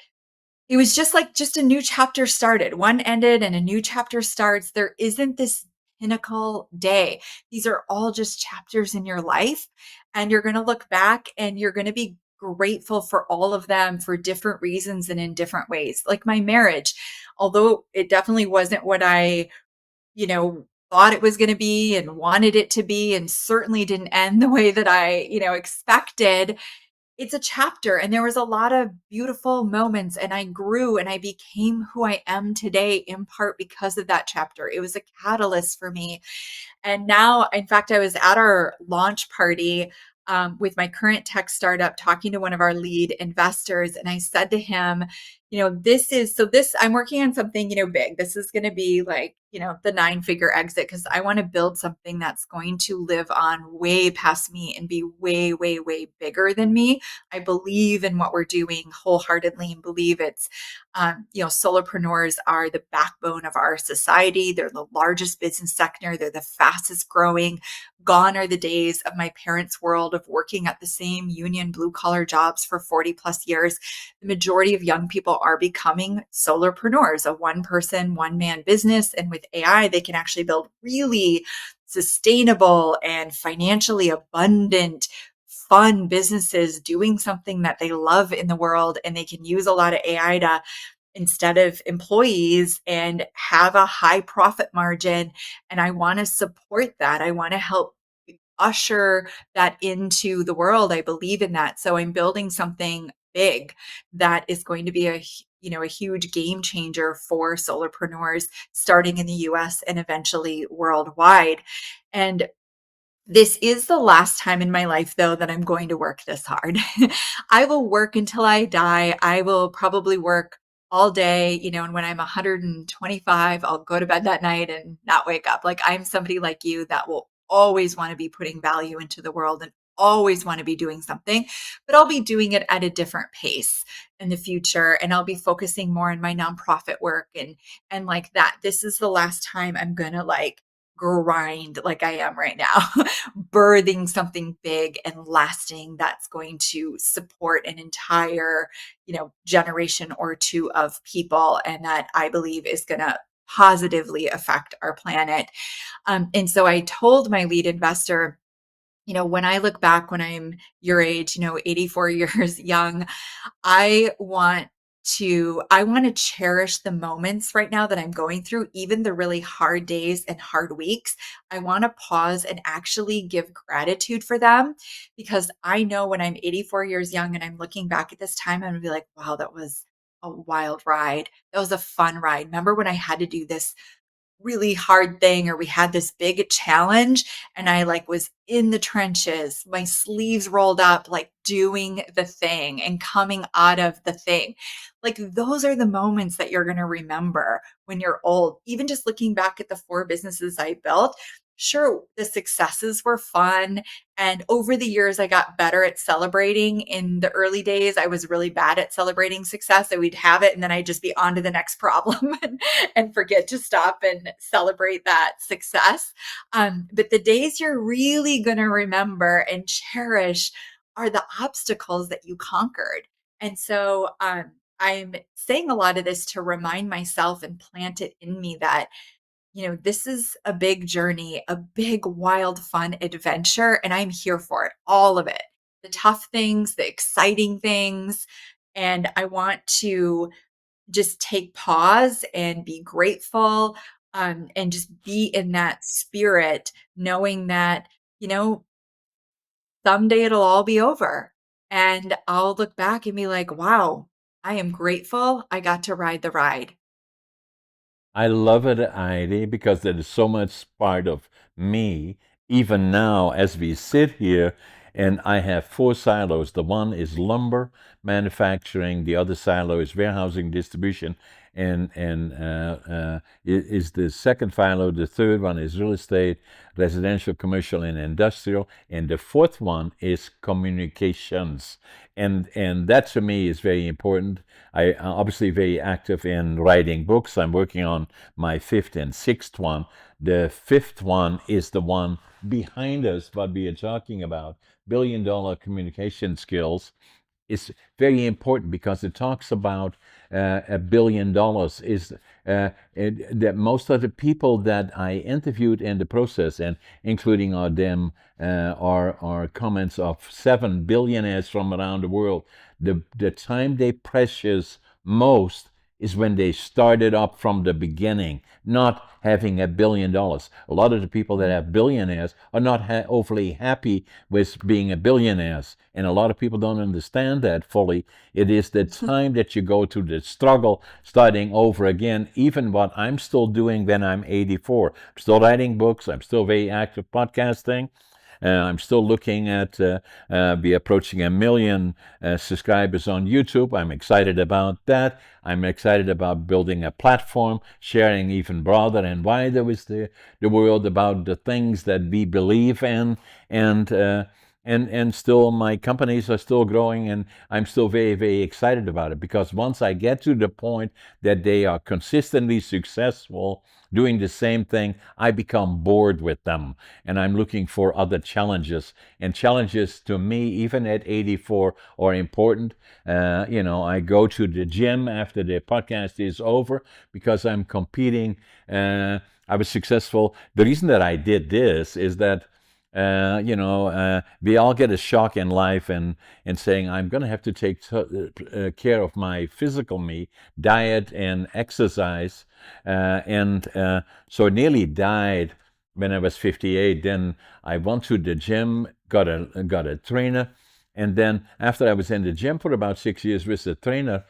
it was just a new chapter started. One ended and a new chapter starts. There isn't this pinnacle day. These are all just chapters in your life. And you're going to look back and you're going to be grateful for all of them for different reasons and in different ways. Like my marriage, although it definitely wasn't what I, thought it was going to be and wanted it to be, and certainly didn't end the way that I, expected. It's a chapter, and there was a lot of beautiful moments, and I grew and I became who I am today in part because of that chapter. It was a catalyst for me. And now, in fact, I was at our launch party with my current tech startup talking to one of our lead investors, and I said to him, I'm working on something, big. This is going to be the 9-figure exit, because I want to build something that's going to live on way past me and be way, way, way bigger than me. I believe in what we're doing wholeheartedly and believe solopreneurs are the backbone of our society. They're the largest business sector. They're the fastest growing. Gone are the days of my parents' world of working at the same union blue collar jobs for 40 plus years. The majority of young people are becoming solopreneurs, a one person, one man business. And with AI, they can actually build really sustainable and financially abundant, fun businesses doing something that they love in the world. And they can use a lot of AI to, instead of employees, and have a high profit margin. And I want to support that. I want to help usher that into the world. I believe in that. So I'm building something big that is going to be a huge game changer for solopreneurs starting in the US and eventually worldwide. And this is the last time in my life, though, that I'm going to work this hard. I will work until I die. I will probably work all day, and when I'm 125, I'll go to bed that night and not wake up. Like, I'm somebody like you that will always want to be putting value into the world and always want to be doing something, but I'll be doing it at a different pace in the future. And I'll be focusing more on my nonprofit work and like that. This is the last time I'm gonna like grind like I am right now, birthing something big and lasting that's going to support an entire, generation or two of people. And that I believe is going to positively affect our planet. And so I told my lead investor, when I look back when I'm your age, 84 years young, I want to cherish the moments right now that I'm going through, even the really hard days and hard weeks. I want to pause and actually give gratitude for them, because I know when I'm 84 years young and I'm looking back at this time, I'm going to be like, wow, that was a wild ride. That was a fun ride. Remember when I had to do this really hard thing, or we had this big challenge and I like was in the trenches, my sleeves rolled up, like doing the thing and coming out of the thing. Like those are the moments that you're going to remember when you're old. Even just looking back at the 4 businesses I built, sure, the successes were fun, and over the years I got better at celebrating. In the early days I was really bad at celebrating success. So we'd have it and then I'd just be on to the next problem and forget to stop and celebrate that success. But the days you're really going to remember and cherish are the obstacles that you conquered. And so I'm saying a lot of this to remind myself and plant it in me that, this is a big journey, a big, wild, fun adventure, and I'm here for it, all of it. The tough things, the exciting things. And I want to just take pause and be grateful, and just be in that spirit, knowing that, someday it'll all be over. And I'll look back and be like, wow, I am grateful I got to ride the ride. I love it, Heidi, because there is so much part of me, even now as we sit here, and I have 4 silos. The one is lumber manufacturing, the other silo is warehousing distribution, and is the second silo. The third one is real estate, residential, commercial, and industrial, and the fourth one is communications. And that to me is very important. I am obviously very active in writing books. I'm working on my fifth and sixth one. The fifth one is the one behind us, what we are talking about, $1 billion communication skills. Is very important because it talks about $1 billion. Is that most of the people that I interviewed in the process, and including them, are comments of 7 billionaires from around the world. The time they precious most is when they started up from the beginning, not having $1 billion. A lot of the people that have billionaires are not overly happy with being a billionaires, and a lot of people don't understand that fully. It is the time that you go through the struggle, starting over again. Even what I'm still doing when I'm 84, I'm still writing books. I'm still very active podcasting. I'm still looking at be approaching 1 million subscribers on YouTube. I'm excited about that. I'm excited about building a platform, sharing even broader and wider with the world about the things that we believe in, and and still my companies are still growing, and I'm still very, very excited about it, because once I get to the point that they are consistently successful doing the same thing, I become bored with them, and I'm looking for other challenges. And challenges to me, even at 84, are important. I go to the gym after the podcast is over because I'm competing. I was successful. The reason that I did this is that we all get a shock in life, and saying, I'm going to have to take care of my physical me, diet and exercise. And so I nearly died when I was 58. Then I went to the gym, got a trainer. And then after I was in the gym for about 6 years with the trainer,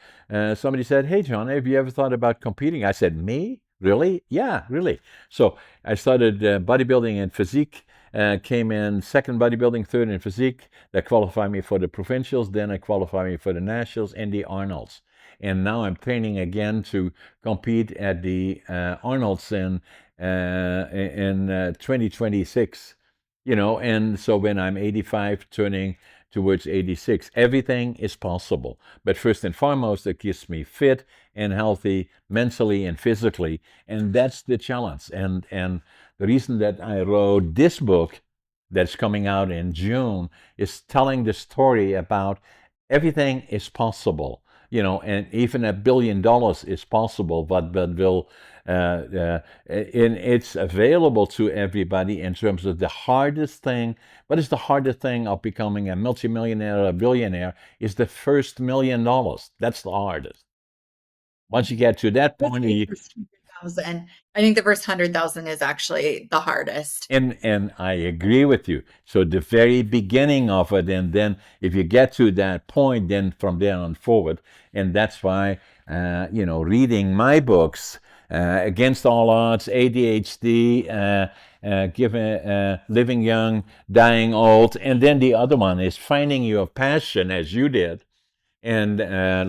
somebody said, hey, John, have you ever thought about competing? I said, me? Really? Yeah, really. So I started bodybuilding and physique. Came in second bodybuilding, third in physique. That qualified me for the provincials. Then I qualified me for the nationals and the Arnolds. And now I'm training again to compete at the Arnolds in 2026. And so when I'm 85, turning towards 86, everything is possible. But first and foremost, it keeps me fit and healthy mentally and physically, and that's the challenge. And the reason that I wrote this book that's coming out in June is telling the story about everything is possible, and even $1 billion is possible, but will and it's available to everybody. In terms of the hardest thing, what is the hardest thing of becoming a multimillionaire or a billionaire? Is the first $1 million. That's the hardest. Once you get to that Let's point, say first 100,000. I think the first 100,000 is actually the hardest. and I agree with you. So the very beginning of it, and then if you get to that point, then from there on forward, and that's why reading my books, Against All Odds, ADHD, Living Young, Dying Old, and then the other one is Finding Your Passion, as you did, and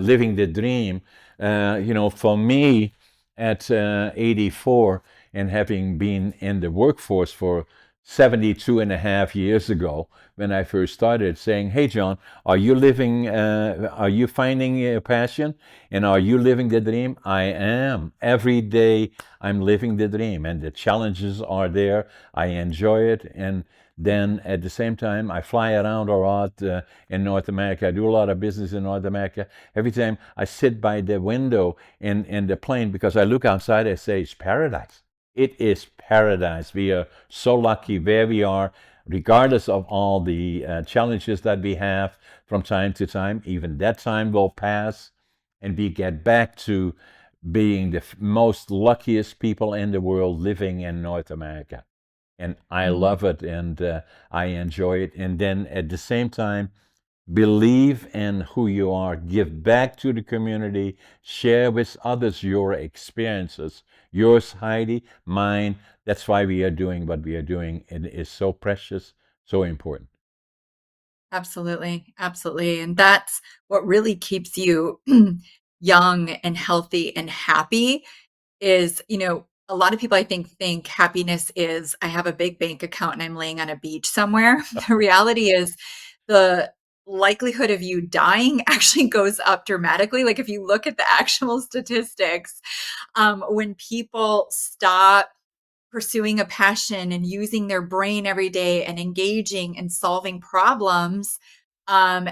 living the dream. For me, at 84, and having been in the workforce for 72 and a half years ago, when I first started, saying, hey, John, are you finding a passion? And are you living the dream? I am. Every day I'm living the dream, and the challenges are there. I enjoy it. And then at the same time, I fly around a lot in North America. I do a lot of business in North America. Every time I sit by the window in the plane, because I look outside, I say, it's paradise. It is paradise. We are so lucky where we are, regardless of all the challenges that we have from time to time. Even that time will pass, and we get back to being the most luckiest people in the world living in North America. And I Mhm. love it, and I enjoy it. And then at the same time, believe in who you are, give back to the community, share with others your experiences. Yours, Heidi, mine. That's why we are doing what we are doing. It is so precious, so important. Absolutely. Absolutely. And that's what really keeps you young and healthy and happy is, a lot of people I think happiness is I have a big bank account and I'm laying on a beach somewhere. The reality is the likelihood of you dying actually goes up dramatically. Like if you look at the actual statistics, when people stop pursuing a passion and using their brain every day and engaging and solving problems,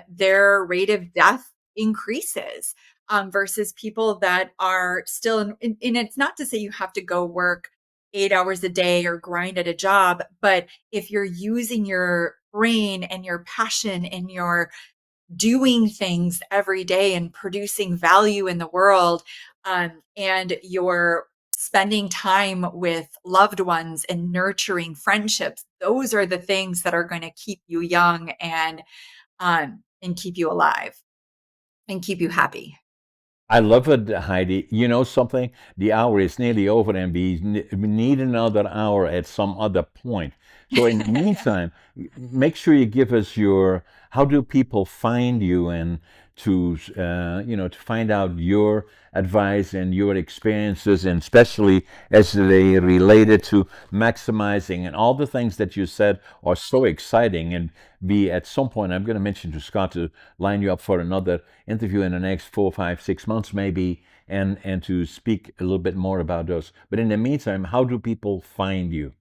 their rate of death increases versus people that are still and it's not to say you have to go work 8 hours a day or grind at a job, but if you're using your brain and your passion and your doing things every day and producing value in the world, and you're spending time with loved ones and nurturing friendships, those are the things that are going to keep you young and keep you alive and keep you happy. I love it, Heidi. You know something? The hour is nearly over, and we need another hour at some other point. So in the meantime, make sure you give us your, how do people find you, and to to find out your advice and your experiences, and especially as they related to maximizing, and all the things that you said are so exciting. And be at some point, I'm going to mention to Scott to line you up for another interview in the next 4, 5, 6 months maybe, and to speak a little bit more about those. But in the meantime, how do people find you?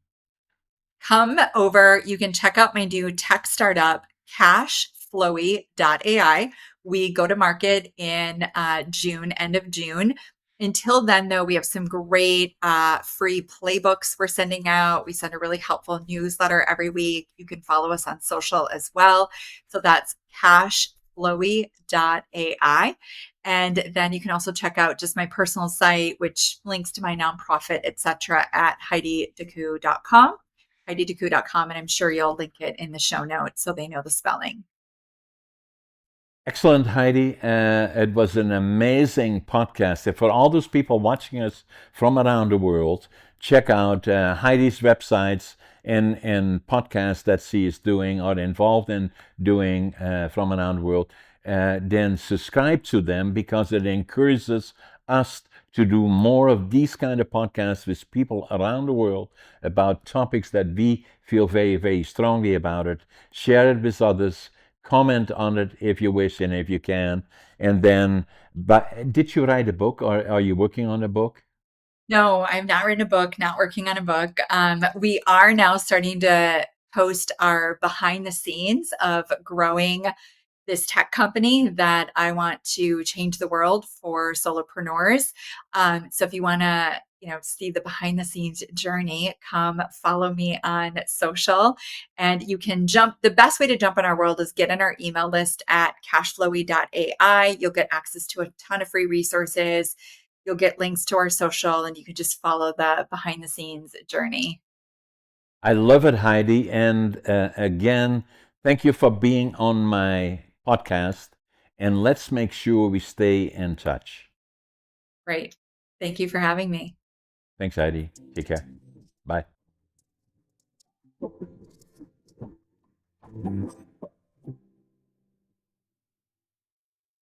Come over. You can check out my new tech startup, Cashflowy.ai. We go to market in June, end of June. Until then, though, we have some great free playbooks we're sending out. We send a really helpful newsletter every week. You can follow us on social as well. So that's cashflowy.ai. And then you can also check out just my personal site, which links to my nonprofit, etc., at HeidiDeCoux.com. HeidiDeCoux.com, and I'm sure you'll link it in the show notes so they know the spelling. Excellent, Heidi. It was an amazing podcast. And for all those people watching us from around the world, check out Heidi's websites and podcasts that she is doing or involved in doing from around the world. Then subscribe to them, because it encourages us to do more of these kind of podcasts with people around the world about topics that we feel very, very strongly about it. Share it with others, comment on it if you wish and if you can. And then, but did you write a book, or are you working on a book? No, I've not written a book, not working on a book. We are now starting to post our behind the scenes of growing this tech company that I want to change the world for solopreneurs. So if you want to, see the behind the scenes journey, come follow me on social, and you can jump. The best way to jump in our world is get in our email list at cashflowy.ai. You'll get access to a ton of free resources. You'll get links to our social, and you can just follow the behind the scenes journey. I love it, Heidi. And again, thank you for being on my podcast. And let's make sure we stay in touch. Great. Thank you for having me. Thanks, Heidi. Take care. Bye.